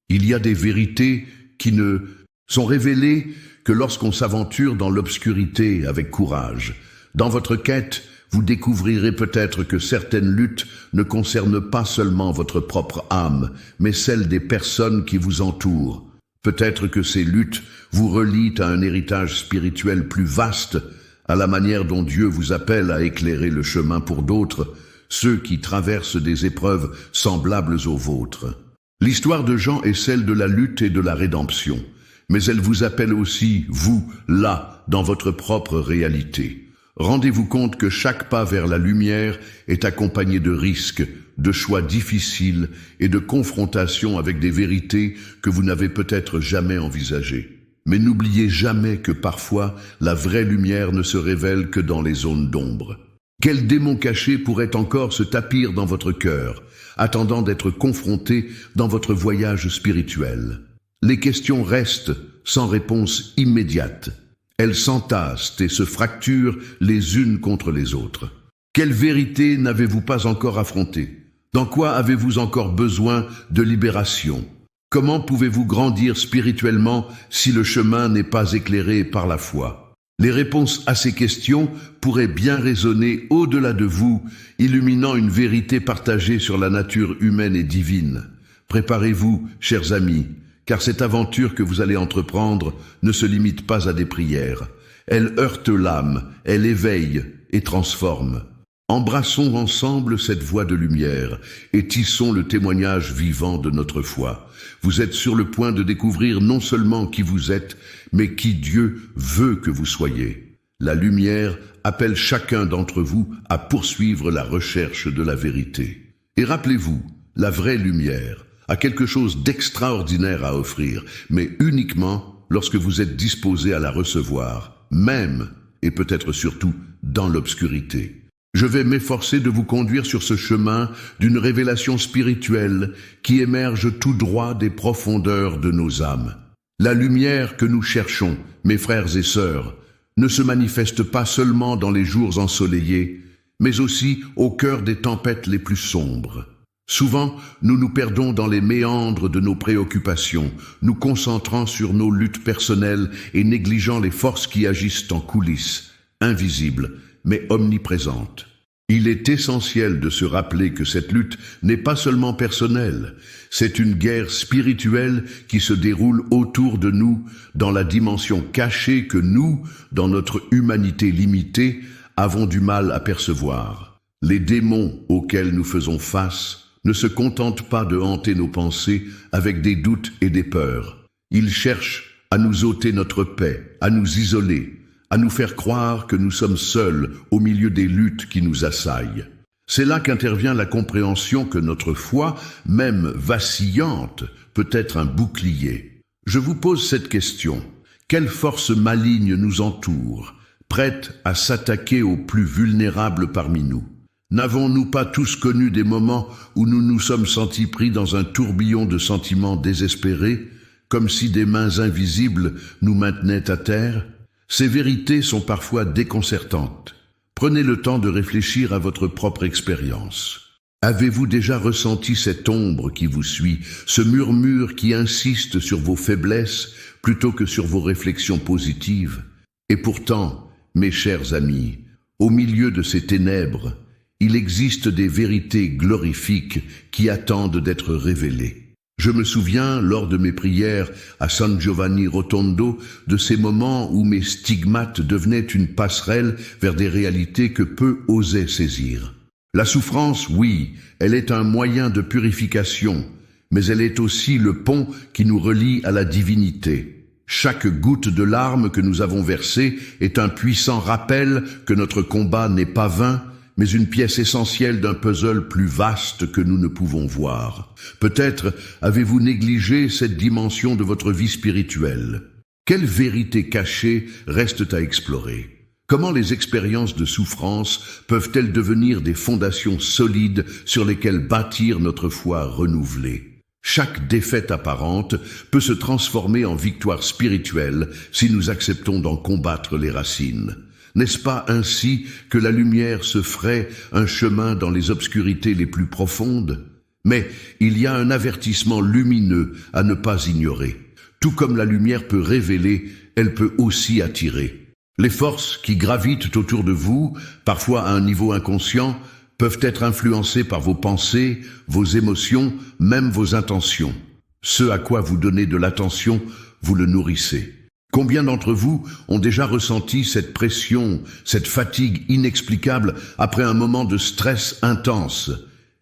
Il y a des vérités qui ne sont révélées que lorsqu'on s'aventure dans l'obscurité avec courage. Dans votre quête, vous découvrirez peut-être que certaines luttes ne concernent pas seulement votre propre âme, mais celle des personnes qui vous entourent. Peut-être que ces luttes vous relient à un héritage spirituel plus vaste, à la manière dont Dieu vous appelle à éclairer le chemin pour d'autres, ceux qui traversent des épreuves semblables aux vôtres. L'histoire de Jean est celle de la lutte et de la rédemption, mais elle vous appelle aussi, vous, là, dans votre propre réalité. Rendez-vous compte que chaque pas vers la lumière est accompagné de risques, de choix difficiles et de confrontations avec des vérités que vous n'avez peut-être jamais envisagées. Mais n'oubliez jamais que parfois, la vraie lumière ne se révèle que dans les zones d'ombre. Quel démon caché pourrait encore se tapir dans votre cœur, attendant d'être confronté dans votre voyage spirituel? Les questions restent sans réponse immédiate. Elles s'entassent et se fracturent les unes contre les autres. Quelle vérité n'avez-vous pas encore affrontée? Dans quoi avez-vous encore besoin de libération? Comment pouvez-vous grandir spirituellement si le chemin n'est pas éclairé par la foi? Les réponses à ces questions pourraient bien résonner au-delà de vous, illuminant une vérité partagée sur la nature humaine et divine. Préparez-vous, chers amis, car cette aventure que vous allez entreprendre ne se limite pas à des prières. Elle heurte l'âme, elle éveille et transforme. Embrassons ensemble cette voie de lumière et tissons le témoignage vivant de notre foi. Vous êtes sur le point de découvrir non seulement qui vous êtes, mais qui Dieu veut que vous soyez. La lumière appelle chacun d'entre vous à poursuivre la recherche de la vérité. Et rappelez-vous, la vraie lumière a quelque chose d'extraordinaire à offrir, mais uniquement lorsque vous êtes disposé à la recevoir, même et peut-être surtout dans l'obscurité. Je vais m'efforcer de vous conduire sur ce chemin d'une révélation spirituelle qui émerge tout droit des profondeurs de nos âmes. La lumière que nous cherchons, mes frères et sœurs, ne se manifeste pas seulement dans les jours ensoleillés, mais aussi au cœur des tempêtes les plus sombres. Souvent, nous nous perdons dans les méandres de nos préoccupations, nous concentrant sur nos luttes personnelles et négligeant les forces qui agissent en coulisses, invisibles, mais omniprésente. Il est essentiel de se rappeler que cette lutte n'est pas seulement personnelle, c'est une guerre spirituelle qui se déroule autour de nous dans la dimension cachée que nous, dans notre humanité limitée, avons du mal à percevoir. Les démons auxquels nous faisons face ne se contentent pas de hanter nos pensées avec des doutes et des peurs. Ils cherchent à nous ôter notre paix, à nous isoler, à nous faire croire que nous sommes seuls au milieu des luttes qui nous assaillent. C'est là qu'intervient la compréhension que notre foi, même vacillante, peut être un bouclier. Je vous pose cette question. Quelle force maligne nous entoure, prête à s'attaquer aux plus vulnérables parmi nous? N'avons-nous pas tous connu des moments où nous nous sommes sentis pris dans un tourbillon de sentiments désespérés, comme si des mains invisibles nous maintenaient à terre? Ces vérités sont parfois déconcertantes. Prenez le temps de réfléchir à votre propre expérience. Avez-vous déjà ressenti cette ombre qui vous suit, ce murmure qui insiste sur vos faiblesses plutôt que sur vos réflexions positives? Et pourtant, mes chers amis, au milieu de ces ténèbres, il existe des vérités glorifiques qui attendent d'être révélées. Je me souviens, lors de mes prières à San Giovanni Rotondo, de ces moments où mes stigmates devenaient une passerelle vers des réalités que peu osaient saisir. La souffrance, oui, elle est un moyen de purification, mais elle est aussi le pont qui nous relie à la divinité. Chaque goutte de larmes que nous avons versée est un puissant rappel que notre combat n'est pas vain, mais une pièce essentielle d'un puzzle plus vaste que nous ne pouvons voir. Peut-être avez-vous négligé cette dimension de votre vie spirituelle. Quelles vérités cachées restent à explorer? Comment les expériences de souffrance peuvent-elles devenir des fondations solides sur lesquelles bâtir notre foi renouvelée? Chaque défaite apparente peut se transformer en victoire spirituelle si nous acceptons d'en combattre les racines. N'est-ce pas ainsi que la lumière se ferait un chemin dans les obscurités les plus profondes? Mais il y a un avertissement lumineux à ne pas ignorer. Tout comme la lumière peut révéler, elle peut aussi attirer. Les forces qui gravitent autour de vous, parfois à un niveau inconscient, peuvent être influencées par vos pensées, vos émotions, même vos intentions. Ce à quoi vous donnez de l'attention, vous le nourrissez. Combien d'entre vous ont déjà ressenti cette pression, cette fatigue inexplicable après un moment de stress intense?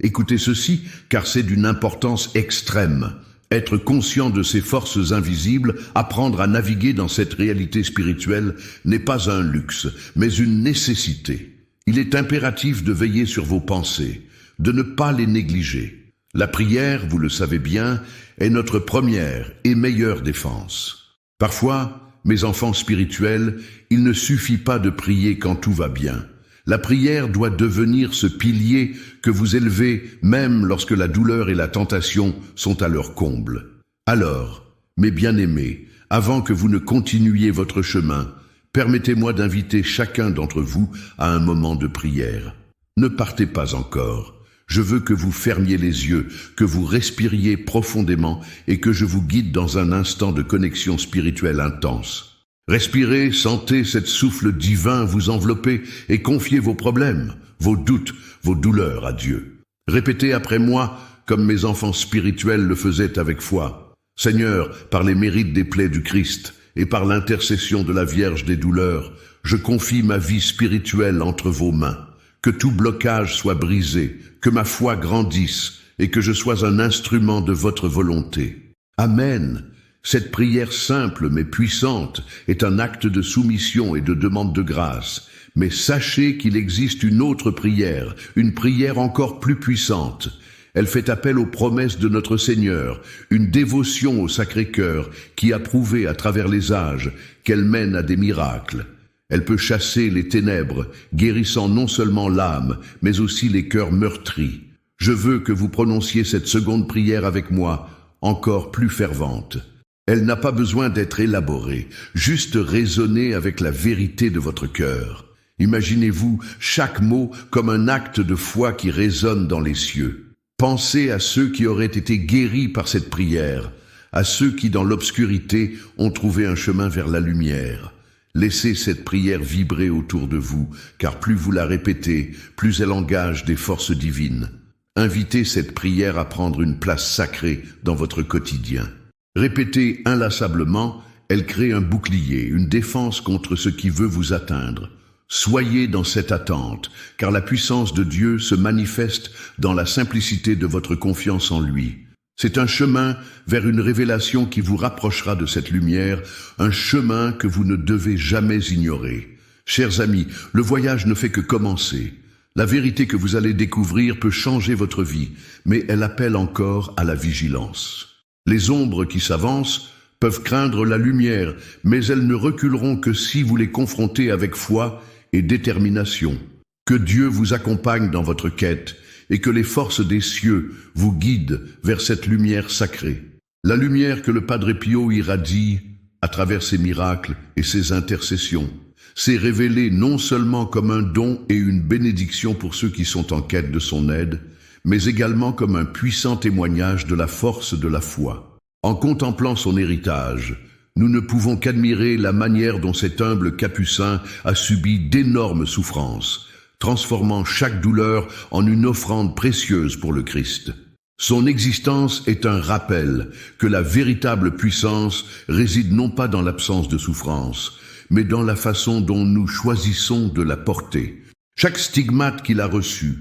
Écoutez ceci, car c'est d'une importance extrême. Être conscient de ces forces invisibles, apprendre à naviguer dans cette réalité spirituelle n'est pas un luxe, mais une nécessité. Il est impératif de veiller sur vos pensées, de ne pas les négliger. La prière, vous le savez bien, est notre première et meilleure défense. Parfois, mes enfants spirituels, il ne suffit pas de prier quand tout va bien. La prière doit devenir ce pilier que vous élevez même lorsque la douleur et la tentation sont à leur comble. Alors, mes bien-aimés, avant que vous ne continuiez votre chemin, permettez-moi d'inviter chacun d'entre vous à un moment de prière. Ne partez pas encore. Je veux que vous fermiez les yeux, que vous respiriez profondément et que je vous guide dans un instant de connexion spirituelle intense. Respirez, sentez cette souffle divin vous envelopper et confiez vos problèmes, vos doutes, vos douleurs à Dieu. Répétez après moi, comme mes enfants spirituels le faisaient avec foi. Seigneur, par les mérites des plaies du Christ et par l'intercession de la Vierge des douleurs, je confie ma vie spirituelle entre vos mains. Que tout blocage soit brisé, que ma foi grandisse et que je sois un instrument de votre volonté. Amen. Cette prière simple mais puissante est un acte de soumission et de demande de grâce. Mais sachez qu'il existe une autre prière, une prière encore plus puissante. Elle fait appel aux promesses de notre Seigneur, une dévotion au Sacré-Cœur qui a prouvé à travers les âges qu'elle mène à des miracles. Elle peut chasser les ténèbres, guérissant non seulement l'âme, mais aussi les cœurs meurtris. Je veux que vous prononciez cette seconde prière avec moi, encore plus fervente. Elle n'a pas besoin d'être élaborée, juste résonner avec la vérité de votre cœur. Imaginez-vous chaque mot comme un acte de foi qui résonne dans les cieux. Pensez à ceux qui auraient été guéris par cette prière, à ceux qui dans l'obscurité ont trouvé un chemin vers la lumière. Laissez cette prière vibrer autour de vous, car plus vous la répétez, plus elle engage des forces divines. Invitez cette prière à prendre une place sacrée dans votre quotidien. Répétez inlassablement, elle crée un bouclier, une défense contre ce qui veut vous atteindre. Soyez dans cette attente, car la puissance de Dieu se manifeste dans la simplicité de votre confiance en lui. C'est un chemin vers une révélation qui vous rapprochera de cette lumière, un chemin que vous ne devez jamais ignorer. Chers amis, le voyage ne fait que commencer. La vérité que vous allez découvrir peut changer votre vie, mais elle appelle encore à la vigilance. Les ombres qui s'avancent peuvent craindre la lumière, mais elles ne reculeront que si vous les confrontez avec foi et détermination. Que Dieu vous accompagne dans votre quête et que les forces des cieux vous guident vers cette lumière sacrée. La lumière que le Padre Pio irradie à travers ses miracles et ses intercessions s'est révélée non seulement comme un don et une bénédiction pour ceux qui sont en quête de son aide, mais également comme un puissant témoignage de la force de la foi. En contemplant son héritage, nous ne pouvons qu'admirer la manière dont cet humble capucin a subi d'énormes souffrances, transformant chaque douleur en une offrande précieuse pour le Christ. Son existence est un rappel que la véritable puissance réside non pas dans l'absence de souffrance, mais dans la façon dont nous choisissons de la porter. Chaque stigmate qu'il a reçu,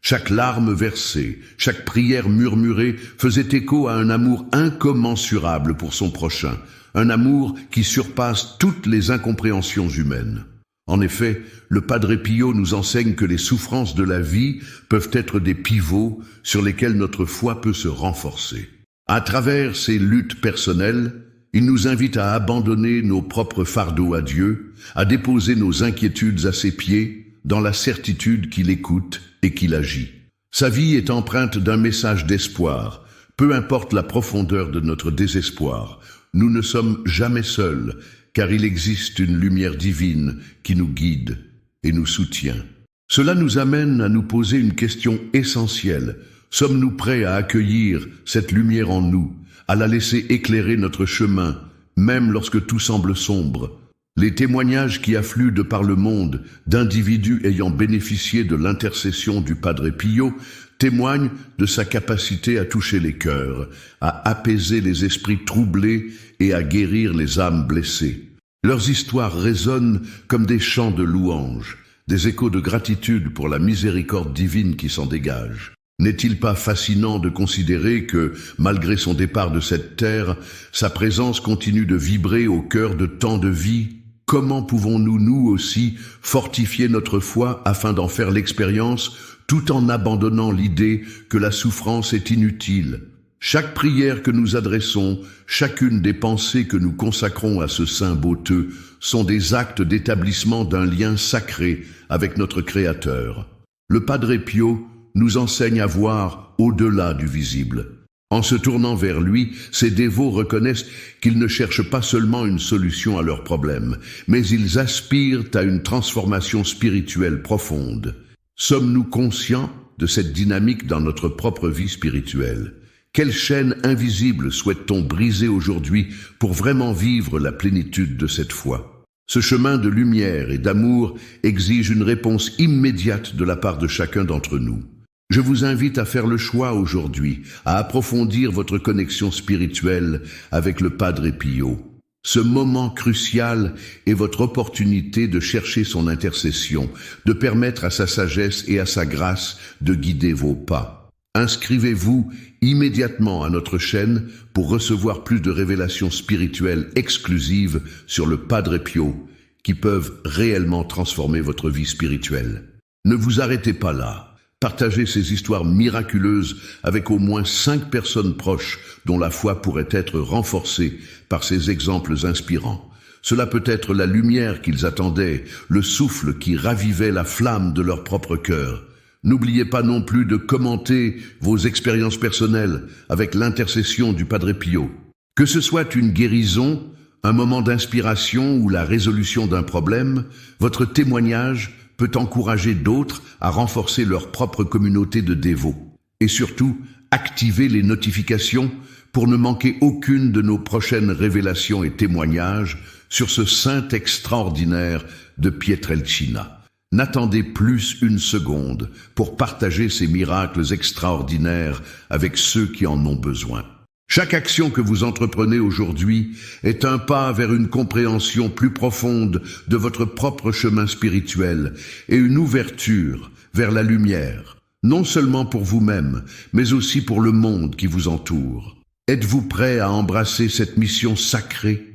chaque larme versée, chaque prière murmurée faisait écho à un amour incommensurable pour son prochain, un amour qui surpasse toutes les incompréhensions humaines. En effet, le Padre Pio nous enseigne que les souffrances de la vie peuvent être des pivots sur lesquels notre foi peut se renforcer. À travers ces luttes personnelles, il nous invite à abandonner nos propres fardeaux à Dieu, à déposer nos inquiétudes à ses pieds, dans la certitude qu'il écoute et qu'il agit. Sa vie est empreinte d'un message d'espoir. Peu importe la profondeur de notre désespoir, nous ne sommes jamais seuls, car il existe une lumière divine qui nous guide et nous soutient. Cela nous amène à nous poser une question essentielle. Sommes-nous prêts à accueillir cette lumière en nous, à la laisser éclairer notre chemin, même lorsque tout semble sombre? Les témoignages qui affluent de par le monde d'individus ayant bénéficié de l'intercession du Padre Pio témoignent de sa capacité à toucher les cœurs, à apaiser les esprits troublés et à guérir les âmes blessées. Leurs histoires résonnent comme des chants de louanges, des échos de gratitude pour la miséricorde divine qui s'en dégage. N'est-il pas fascinant de considérer que, malgré son départ de cette terre, sa présence continue de vibrer au cœur de tant de vies? Comment pouvons-nous, nous aussi, fortifier notre foi afin d'en faire l'expérience, tout en abandonnant l'idée que la souffrance est inutile? Chaque prière que nous adressons, chacune des pensées que nous consacrons à ce saint boiteux sont des actes d'établissement d'un lien sacré avec notre Créateur. Le Padre Pio nous enseigne à voir au-delà du visible. En se tournant vers lui, ces dévots reconnaissent qu'ils ne cherchent pas seulement une solution à leurs problèmes, mais ils aspirent à une transformation spirituelle profonde. Sommes-nous conscients de cette dynamique dans notre propre vie spirituelle? Quelle chaîne invisible souhaite-t-on briser aujourd'hui pour vraiment vivre la plénitude de cette foi? Ce chemin de lumière et d'amour exige une réponse immédiate de la part de chacun d'entre nous. Je vous invite à faire le choix aujourd'hui, à approfondir votre connexion spirituelle avec le Padre Pio. Ce moment crucial est votre opportunité de chercher son intercession, de permettre à sa sagesse et à sa grâce de guider vos pas. Inscrivez-vous immédiatement à notre chaîne pour recevoir plus de révélations spirituelles exclusives sur le Padre Pio qui peuvent réellement transformer votre vie spirituelle. Ne vous arrêtez pas là. Partagez ces histoires miraculeuses avec au moins 5 personnes proches dont la foi pourrait être renforcée par ces exemples inspirants. Cela peut être la lumière qu'ils attendaient, le souffle qui ravivait la flamme de leur propre cœur. N'oubliez pas non plus de commenter vos expériences personnelles avec l'intercession du Padre Pio. Que ce soit une guérison, un moment d'inspiration ou la résolution d'un problème, votre témoignage peut encourager d'autres à renforcer leur propre communauté de dévots. Et surtout, activez les notifications pour ne manquer aucune de nos prochaines révélations et témoignages sur ce saint extraordinaire de Pietrelcina. N'attendez plus une seconde pour partager ces miracles extraordinaires avec ceux qui en ont besoin. Chaque action que vous entreprenez aujourd'hui est un pas vers une compréhension plus profonde de votre propre chemin spirituel et une ouverture vers la lumière, non seulement pour vous-même, mais aussi pour le monde qui vous entoure. Êtes-vous prêt à embrasser cette mission sacrée?